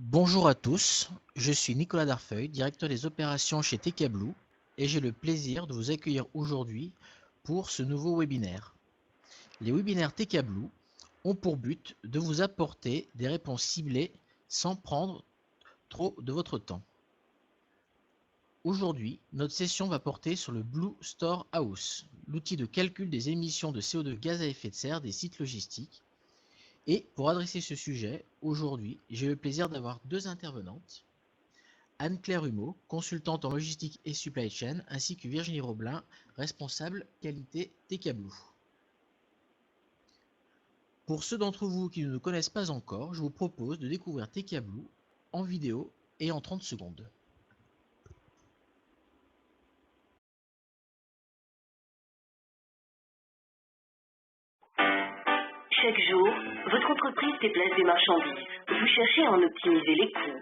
Bonjour à tous, je suis Nicolas Darfeuille, directeur des opérations chez TK Blue et j'ai le plaisir de vous accueillir aujourd'hui pour ce nouveau webinaire. Les webinaires TK Blue ont pour but de vous apporter des réponses ciblées sans prendre trop de votre temps. Aujourd'hui, notre session va porter sur le Blue Storehouse, l'outil de calcul des émissions de CO2 gaz à effet de serre des sites logistiques. Et pour adresser ce sujet, aujourd'hui, j'ai le plaisir d'avoir deux intervenantes. Anne-Claire Humeau, consultante en logistique et supply chain, ainsi que Virginie Roblin, responsable qualité TK Blue. Pour ceux d'entre vous qui ne nous connaissent pas encore, je vous propose de découvrir TK Blue en vidéo et en 30 secondes. Chaque jour, votre entreprise déplace des marchandises. Vous cherchez à en optimiser les coûts,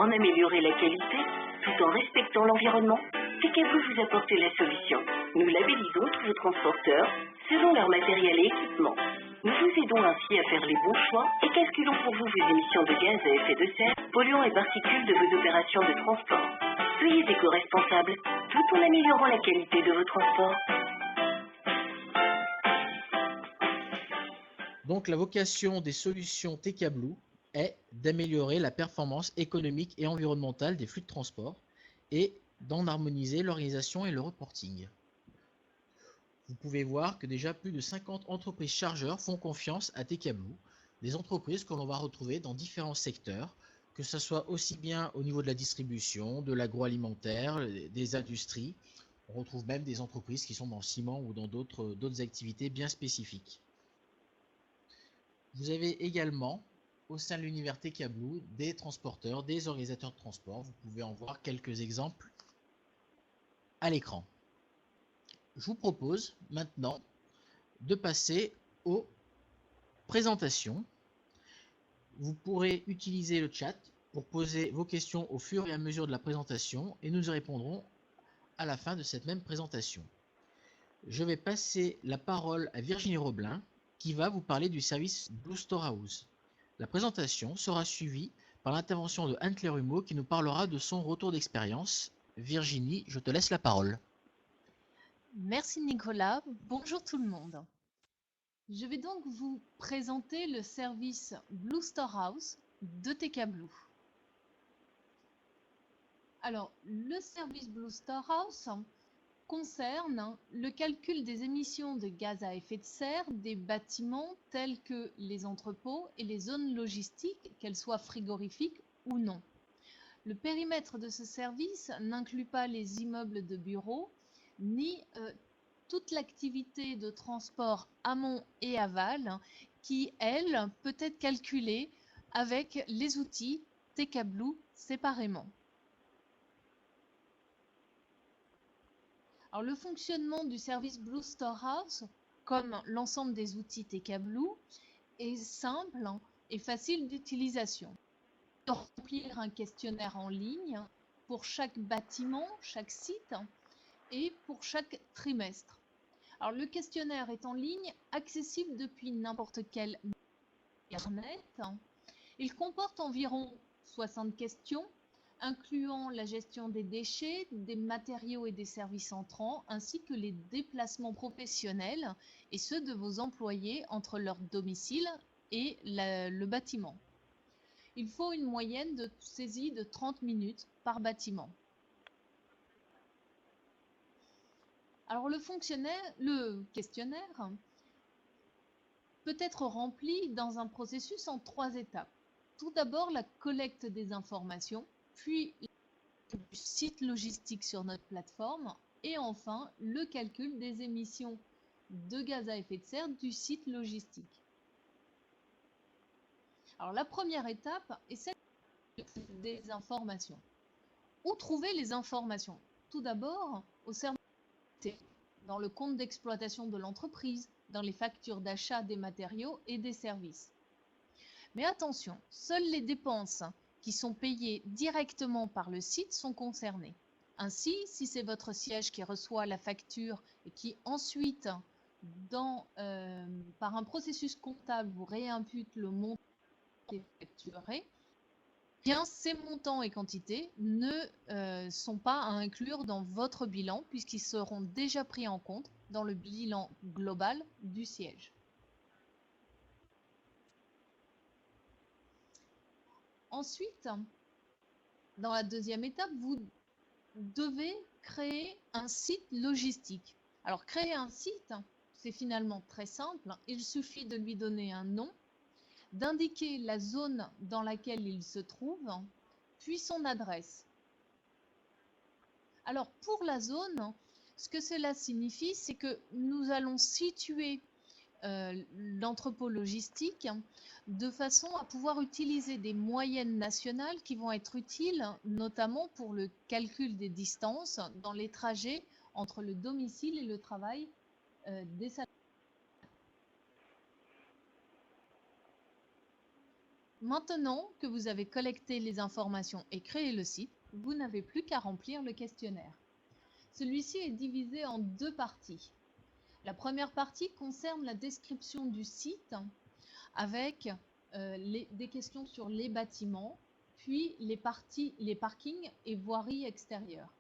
en améliorer la qualité, tout en respectant l'environnement. TKBlue vous apporte la solution. Nous labellisons tous vos transporteurs selon leur matériel et équipement. Nous vous aidons ainsi à faire les bons choix et calculons pour vous vos émissions de gaz à effet de serre, polluants et particules de vos opérations de transport. Soyez éco-responsables, tout en améliorant la qualité de vos transports. Donc la vocation des solutions TK Blue est d'améliorer la performance économique et environnementale des flux de transport et d'en harmoniser l'organisation et le reporting. Vous pouvez voir que déjà plus de 50 entreprises chargeurs font confiance à TK Blue, des entreprises que l'on va retrouver dans différents secteurs, que ce soit aussi bien au niveau de la distribution, de l'agroalimentaire, des industries. On retrouve même des entreprises qui sont dans le ciment ou dans d'autres activités bien spécifiques. Vous avez également, au sein de l'univers TK Blue, des transporteurs, des organisateurs de transport. Vous pouvez en voir quelques exemples à l'écran. Je vous propose maintenant de passer aux présentations. Vous pourrez utiliser le chat pour poser vos questions au fur et à mesure de la présentation et nous y répondrons à la fin de cette même présentation. Je vais passer la parole à Virginie Roblin qui va vous parler du service Blue Storehouse. La présentation sera suivie par l'intervention de Anne-Claire Humeau qui nous parlera de son retour d'expérience. Virginie, je te laisse la parole. Merci Nicolas, bonjour tout le monde. Je vais donc vous présenter le service Blue Storehouse de TK Blue. Alors, le service Blue Storehouse concerne le calcul des émissions de gaz à effet de serre des bâtiments tels que les entrepôts et les zones logistiques, qu'elles soient frigorifiques ou non. Le périmètre de ce service n'inclut pas les immeubles de bureaux ni toute l'activité de transport amont et aval qui, elle, peut être calculée avec les outils TK Blue séparément. Alors, le fonctionnement du service Blue Storehouse, comme l'ensemble des outils TK Blue, est simple et facile d'utilisation. Remplir un questionnaire en ligne pour chaque bâtiment, chaque site et pour chaque trimestre. Alors, le questionnaire est en ligne, accessible depuis n'importe quel Internet. Il comporte environ 60 questions, incluant la gestion des déchets, des matériaux et des services entrants, ainsi que les déplacements professionnels et ceux de vos employés entre leur domicile et le bâtiment. Il faut une moyenne de saisie de 30 minutes par bâtiment. Alors le questionnaire peut être rempli dans un processus en 3 étapes. Tout d'abord, la collecte des informations, puis le site logistique sur notre plateforme et enfin le calcul des émissions de gaz à effet de serre du site logistique. Alors la première étape est celle des informations. Où trouver les informations? Tout d'abord, au service dans le compte d'exploitation de l'entreprise, dans les factures d'achat des matériaux et des services. Mais attention, seules les dépenses qui sont payées directement par le site sont concernées. Ainsi, si c'est votre siège qui reçoit la facture et qui ensuite, par un processus comptable, vous réimpute le montant qui est facturé, Bien, ces montants et quantités ne sont pas à inclure dans votre bilan puisqu'ils seront déjà pris en compte dans le bilan global du siège. Ensuite, dans la deuxième étape, vous devez créer un site logistique. Alors, créer un site, c'est finalement très simple. Il suffit de lui donner un nom, d'indiquer la zone dans laquelle il se trouve, puis son adresse. Alors, pour la zone, ce que cela signifie, c'est que nous allons situer l'entrepôt logistique de façon à pouvoir utiliser des moyennes nationales qui vont être utiles notamment pour le calcul des distances dans les trajets entre le domicile et le travail des salariés. Maintenant que vous avez collecté les informations et créé le site, vous n'avez plus qu'à remplir le questionnaire. Celui-ci est divisé en deux parties. La première partie concerne la description du site avec des questions sur les bâtiments, puis les parkings et voiries extérieures.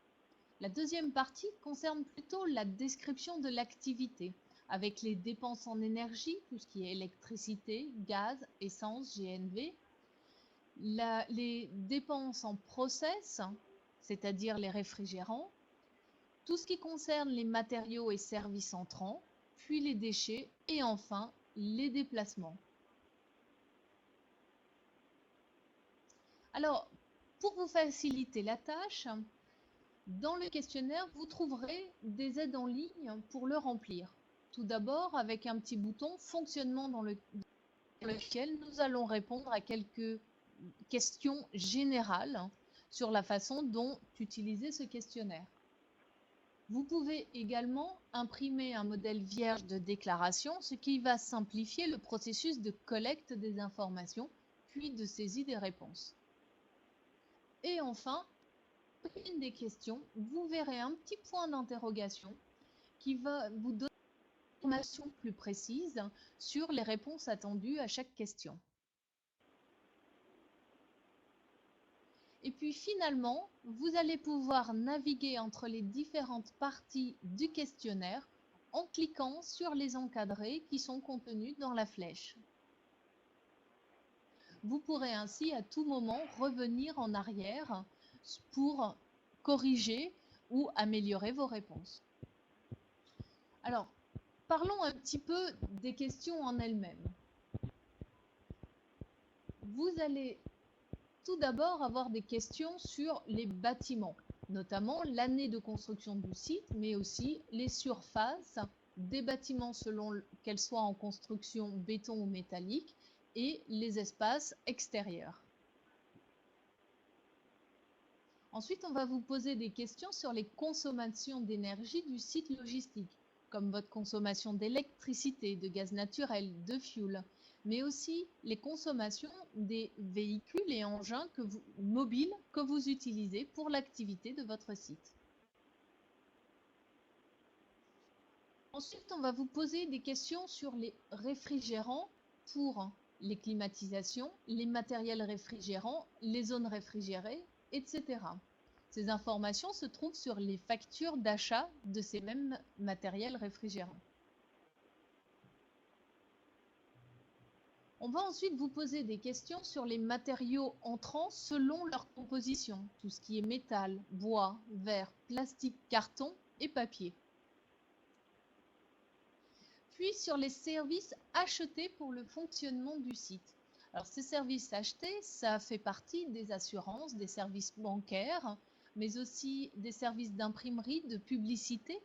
La deuxième partie concerne plutôt la description de l'activité, avec les dépenses en énergie, tout ce qui est électricité, gaz, essence, GNV, les dépenses en process, c'est-à-dire les réfrigérants, tout ce qui concerne les matériaux et services entrants, puis les déchets et enfin les déplacements. Alors, pour vous faciliter la tâche, dans le questionnaire, vous trouverez des aides en ligne pour le remplir. Tout d'abord, avec un petit bouton « Fonctionnement » dans lequel nous allons répondre à quelques questions générales sur la façon dont utiliser ce questionnaire. Vous pouvez également imprimer un modèle vierge de déclaration, ce qui va simplifier le processus de collecte des informations, puis de saisie des réponses. Et enfin, une des questions, vous verrez un petit point d'interrogation qui va vous donner une information plus précise sur les réponses attendues à chaque question. Et puis finalement, vous allez pouvoir naviguer entre les différentes parties du questionnaire en cliquant sur les encadrés qui sont contenus dans la flèche. Vous pourrez ainsi à tout moment revenir en arrière pour corriger ou améliorer vos réponses. Alors, parlons un petit peu des questions en elles-mêmes. Vous allez tout d'abord avoir des questions sur les bâtiments, notamment l'année de construction du site, mais aussi les surfaces des bâtiments selon qu'elles soient en construction béton ou métallique et les espaces extérieurs. Ensuite, on va vous poser des questions sur les consommations d'énergie du site logistique, comme votre consommation d'électricité, de gaz naturel, de fuel, mais aussi les consommations des véhicules et engins mobiles que vous utilisez pour l'activité de votre site. Ensuite, on va vous poser des questions sur les réfrigérants pour les climatisations, les matériels réfrigérants, les zones réfrigérées, etc. Ces informations se trouvent sur les factures d'achat de ces mêmes matériels réfrigérants. On va ensuite vous poser des questions sur les matériaux entrants selon leur composition, tout ce qui est métal, bois, verre, plastique, carton et papier. Puis sur les services achetés pour le fonctionnement du site. Alors ces services achetés, ça fait partie des assurances, des services bancaires, mais aussi des services d'imprimerie, de publicité.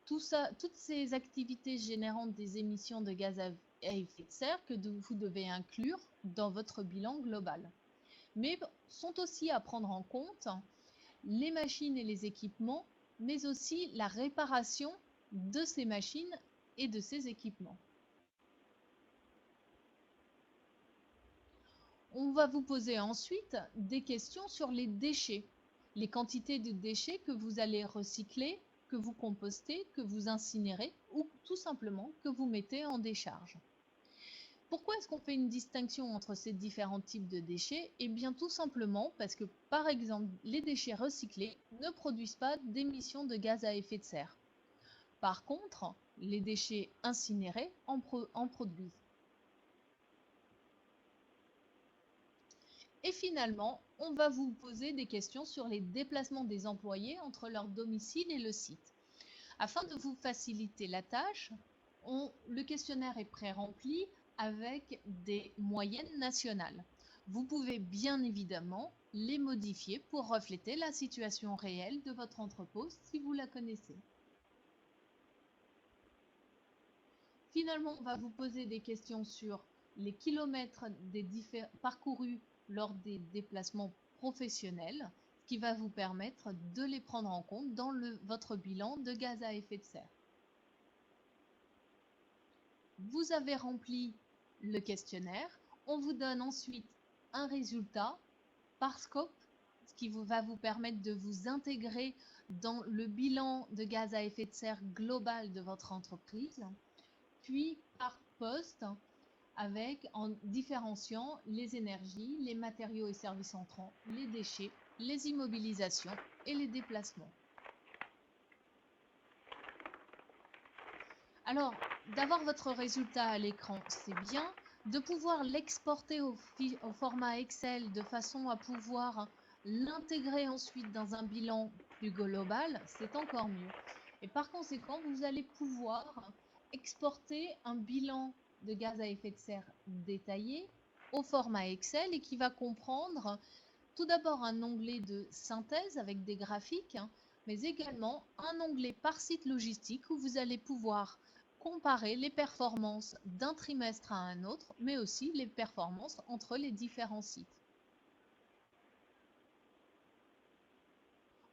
Tout ça, toutes ces activités générant des émissions de gaz à effet de serre que vous devez inclure dans votre bilan global. Mais sont aussi à prendre en compte les machines et les équipements, mais aussi la réparation de ces machines et de ces équipements. On va vous poser ensuite des questions sur les déchets, les quantités de déchets que vous allez recycler, que vous compostez, que vous incinérez ou tout simplement que vous mettez en décharge. pourquoi est-ce qu'on fait une distinction entre ces différents types de déchets? Eh bien, tout simplement parce que, par exemple, les déchets recyclés ne produisent pas d'émissions de gaz à effet de serre. Par contre, les déchets incinérés en produisent. Et finalement, on va vous poser des questions sur les déplacements des employés entre leur domicile et le site. Afin de vous faciliter la tâche, le questionnaire est pré-rempli avec des moyennes nationales. Vous pouvez bien évidemment les modifier pour refléter la situation réelle de votre entrepôt si vous la connaissez. Finalement, on va vous poser des questions sur les kilomètres parcourus lors des déplacements professionnels, ce qui va vous permettre de les prendre en compte dans votre bilan de gaz à effet de serre. Vous avez rempli le questionnaire. On vous donne ensuite un résultat par scope, ce qui va vous permettre de vous intégrer dans le bilan de gaz à effet de serre global de votre entreprise, puis par poste, en différenciant les énergies, les matériaux et services entrants, les déchets, les immobilisations et les déplacements. Alors, d'avoir votre résultat à l'écran, c'est bien. De pouvoir l'exporter au format Excel de façon à pouvoir l'intégrer ensuite dans un bilan plus global, c'est encore mieux. Et par conséquent, vous allez pouvoir exporter un bilan de gaz à effet de serre détaillé au format Excel et qui va comprendre tout d'abord un onglet de synthèse avec des graphiques, mais également un onglet par site logistique où vous allez pouvoir comparer les performances d'un trimestre à un autre, mais aussi les performances entre les différents sites.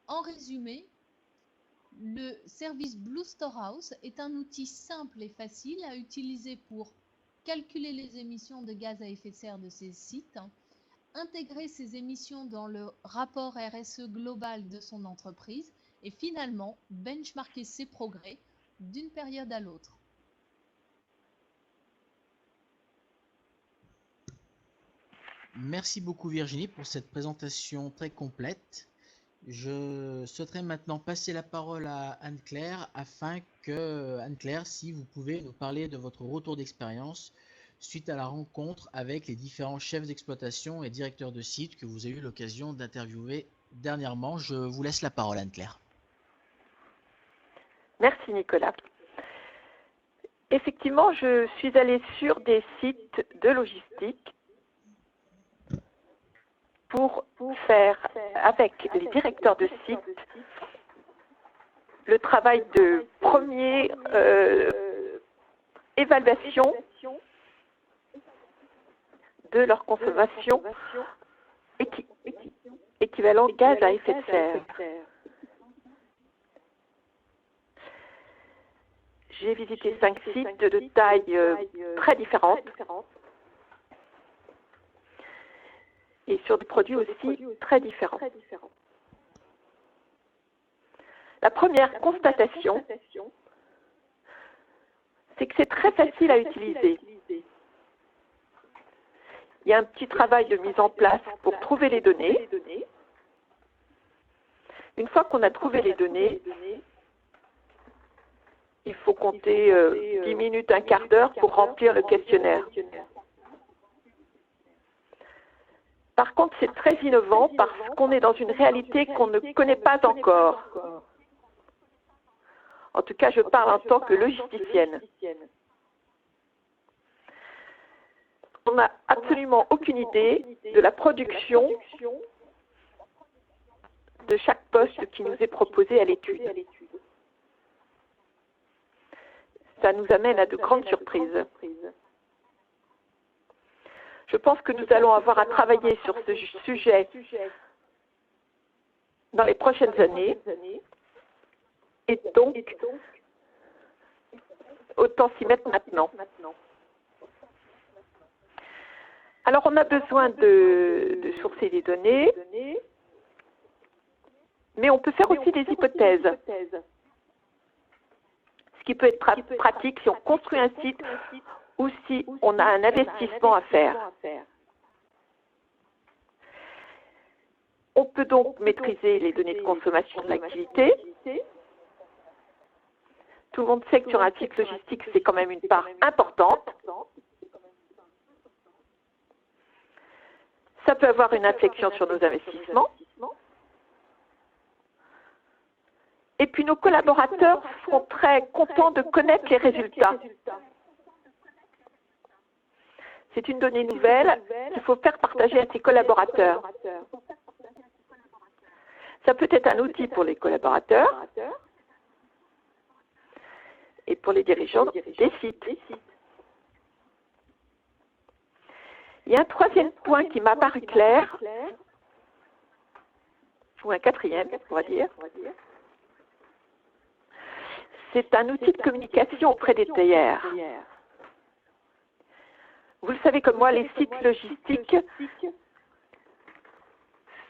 En résumé, le service Blue Storehouse est un outil simple et facile à utiliser pour calculer les émissions de gaz à effet de serre de ces sites, intégrer ces émissions dans le rapport RSE global de son entreprise et finalement benchmarker ses progrès d'une période à l'autre. Merci beaucoup Virginie pour cette présentation très complète. Je souhaiterais maintenant passer la parole à Anne-Claire afin que, Anne-Claire, si vous pouvez nous parler de votre retour d'expérience suite à la rencontre avec les différents chefs d'exploitation et directeurs de site que vous avez eu l'occasion d'interviewer dernièrement. Je vous laisse la parole, Anne-Claire. Merci Nicolas. Effectivement, je suis allée sur des sites de logistique pour faire avec les directeurs de site le travail de première évaluation de leur consommation équivalent gaz à effet de serre. J'ai visité 5 sites de tailles très différentes et sur des produits aussi très différents. La première constatation, c'est que c'est très facile à utiliser. Il y a un petit travail de mise en place pour trouver les données. Une fois qu'on a trouvé les données, il faut compter 10 minutes, un quart d'heure pour remplir le questionnaire. Par contre, c'est très innovant parce qu'on est dans une réalité qu'on ne connaît pas encore. En tout cas, je parle en tant que logisticienne. On n'a absolument aucune idée de la production de chaque poste qui nous est proposé à l'étude. Ça nous amène à de grandes surprises. Je pense que nous allons avoir à travailler sur ce sujet dans les prochaines années. Et donc, autant s'y mettre maintenant. Alors, on a besoin de sourcer des données, mais on peut faire aussi des hypothèses. Ce qui peut être pratique si on construit un site ou si on a un investissement à faire. On peut donc maîtriser les données de consommation de l'activité. Tout le monde sait que sur un site logistique, c'est quand même une part importante. Ça peut avoir une inflexion sur nos investissements. Et puis nos collaborateurs seront très contents de connaître les résultats. C'est une donnée nouvelle qu'il faut faire partager à ses collaborateurs. Ça peut être un outil pour les collaborateurs et pour les dirigeants des sites. Il y a un troisième point qui m'a paru clair, ou un quatrième, on va dire. C'est un outil de communication auprès des tiers. Vous le savez comme moi, les sites logistiques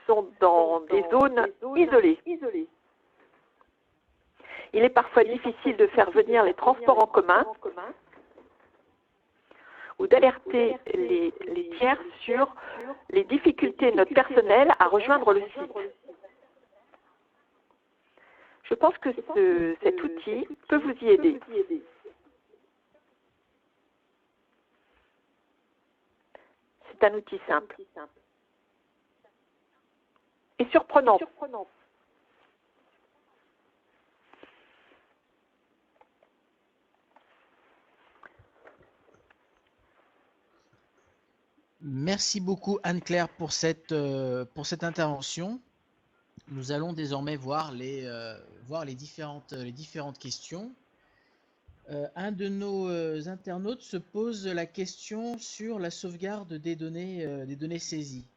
sont dans des zones isolées. Il est parfois difficile de faire venir les transports en commun ou d'alerter les tiers sur les difficultés de notre personnel à rejoindre le site. Je pense que cet outil peut vous y aider. C'est un outil simple et surprenant. Merci beaucoup Anne-Claire pour cette intervention. Nous allons désormais voir les différentes questions. Un de nos internautes se pose la question sur la sauvegarde des données saisies.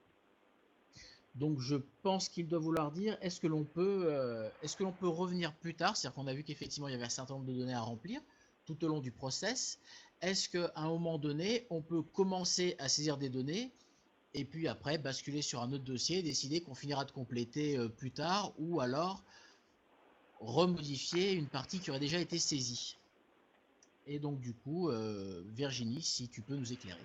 Donc je pense qu'il doit vouloir dire est-ce que l'on peut revenir plus tard, c'est-à-dire qu'on a vu qu'effectivement il y avait un certain nombre de données à remplir tout au long du process. Est-ce qu'à un moment donné, on peut commencer à saisir des données et puis après basculer sur un autre dossier, décider qu'on finira de compléter plus tard ou alors remodifier une partie qui aurait déjà été saisie. Et donc du coup, Virginie, si tu peux nous éclairer.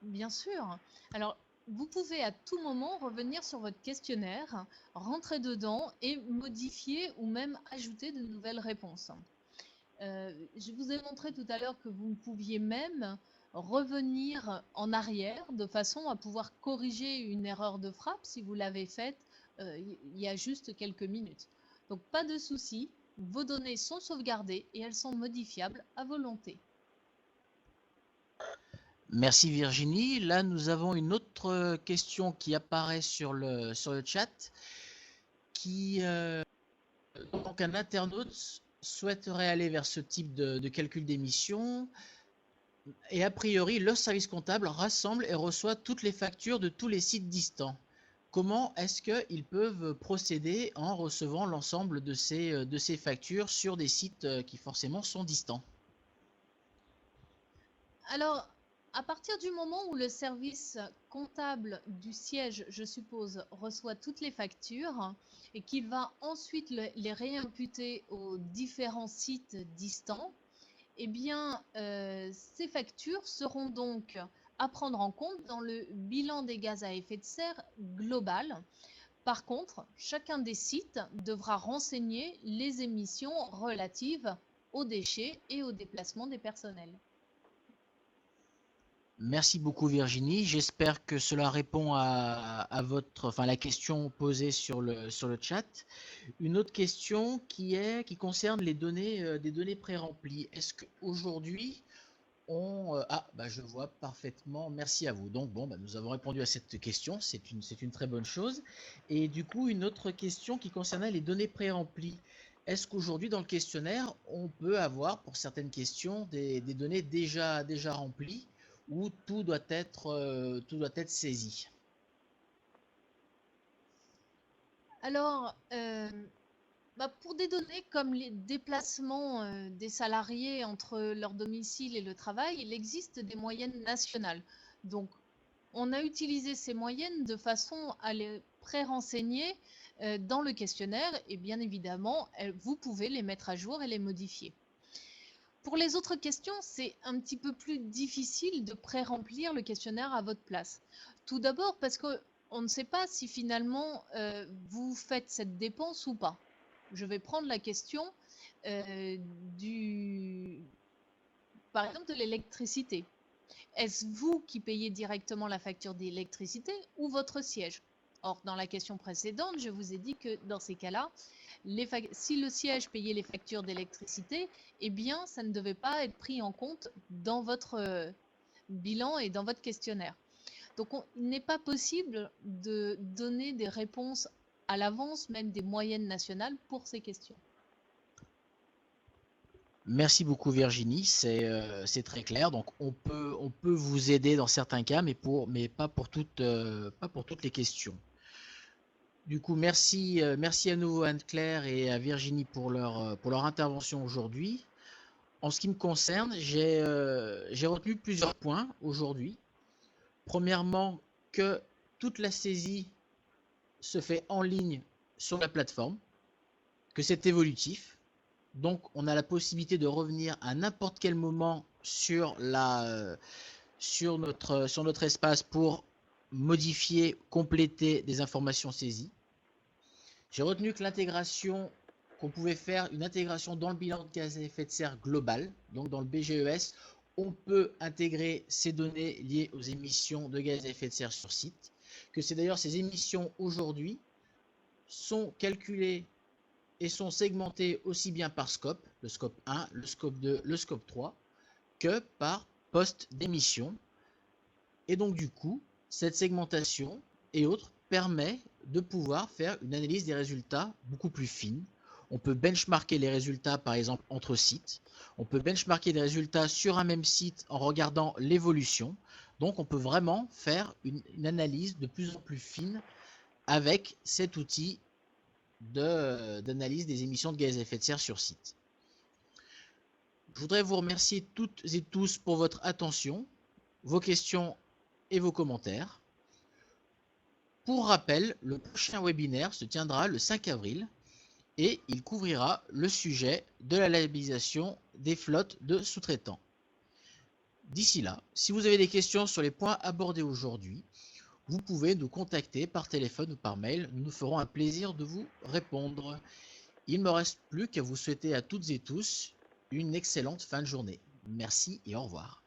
Bien sûr. Alors, vous pouvez à tout moment revenir sur votre questionnaire, rentrer dedans et modifier ou même ajouter de nouvelles réponses. Je vous ai montré tout à l'heure que vous pouviez même revenir en arrière de façon à pouvoir corriger une erreur de frappe si vous l'avez faite il y a juste quelques minutes. Donc pas de souci, vos données sont sauvegardées et elles sont modifiables à volonté. Merci Virginie. Là, nous avons une autre question qui apparaît sur le chat. Donc un internaute souhaiterait aller vers ce type de calcul d'émission et a priori, le service comptable rassemble et reçoit toutes les factures de tous les sites distants. Comment est-ce qu'ils peuvent procéder en recevant l'ensemble de ces factures sur des sites qui forcément sont distants? Alors, à partir du moment où le service comptable du siège, je suppose, reçoit toutes les factures et qu'il va ensuite les réimputer aux différents sites distants, eh bien, ces factures seront donc à prendre en compte dans le bilan des gaz à effet de serre global. Par contre, chacun des sites devra renseigner les émissions relatives aux déchets et au déplacement des personnels. Merci beaucoup Virginie. J'espère que cela répond à la question posée sur le chat. Une autre question qui concerne les données, des données pré-remplies. Est-ce qu'aujourd'hui, je vois parfaitement. Merci à vous. Donc nous avons répondu à cette question. C'est une très bonne chose. Et du coup, une autre question qui concernait les données pré-remplies. Est-ce qu'aujourd'hui, dans le questionnaire, on peut avoir, pour certaines questions, des données déjà remplies où tout doit être saisi? Alors, pour des données comme les déplacements des salariés entre leur domicile et le travail, il existe des moyennes nationales. Donc, on a utilisé ces moyennes de façon à les pré-renseigner dans le questionnaire et bien évidemment, vous pouvez les mettre à jour et les modifier. Pour les autres questions, c'est un petit peu plus difficile de pré-remplir le questionnaire à votre place. Tout d'abord parce qu'on ne sait pas si finalement vous faites cette dépense ou pas. Je vais prendre la question par exemple de l'électricité. Est-ce vous qui payez directement la facture d'électricité ou votre siège? Or, dans la question précédente, je vous ai dit que dans ces cas-là, si le siège payait les factures d'électricité, eh bien, ça ne devait pas être pris en compte dans votre bilan et dans votre questionnaire. Donc, il n'est pas possible de donner des réponses à l'avance, même des moyennes nationales, pour ces questions. Merci beaucoup Virginie, c'est très clair. Donc on peut vous aider dans certains cas, mais pas pour toutes les questions. Du coup, merci à nouveau à Anne-Claire et à Virginie pour leur intervention aujourd'hui. En ce qui me concerne, j'ai retenu plusieurs points aujourd'hui. Premièrement, que toute la saisie se fait en ligne sur la plateforme, que c'est évolutif. Donc, on a la possibilité de revenir à n'importe quel moment sur notre espace pour modifier, compléter des informations saisies. J'ai retenu que l'intégration, qu'on pouvait faire une intégration dans le bilan de gaz à effet de serre global, donc dans le BGES, on peut intégrer ces données liées aux émissions de gaz à effet de serre sur site, que c'est d'ailleurs ces émissions aujourd'hui sont calculées et sont segmentées aussi bien par scope, le scope 1, le scope 2, le scope 3, que par poste d'émission. Et donc du coup, cette segmentation et autres permet de pouvoir faire une analyse des résultats beaucoup plus fine. On peut benchmarker les résultats par exemple entre sites. On peut benchmarker les résultats sur un même site en regardant l'évolution. Donc on peut vraiment faire une analyse de plus en plus fine avec cet outil d'analyse des émissions de gaz à effet de serre sur site. Je voudrais vous remercier toutes et tous pour votre attention, vos questions et vos commentaires. Pour rappel, le prochain webinaire se tiendra le 5 avril et il couvrira le sujet de la labellisation des flottes de sous-traitants. D'ici là, si vous avez des questions sur les points abordés aujourd'hui, vous pouvez nous contacter par téléphone ou par mail. Nous nous ferons un plaisir de vous répondre. Il ne me reste plus qu'à vous souhaiter à toutes et tous une excellente fin de journée. Merci et au revoir.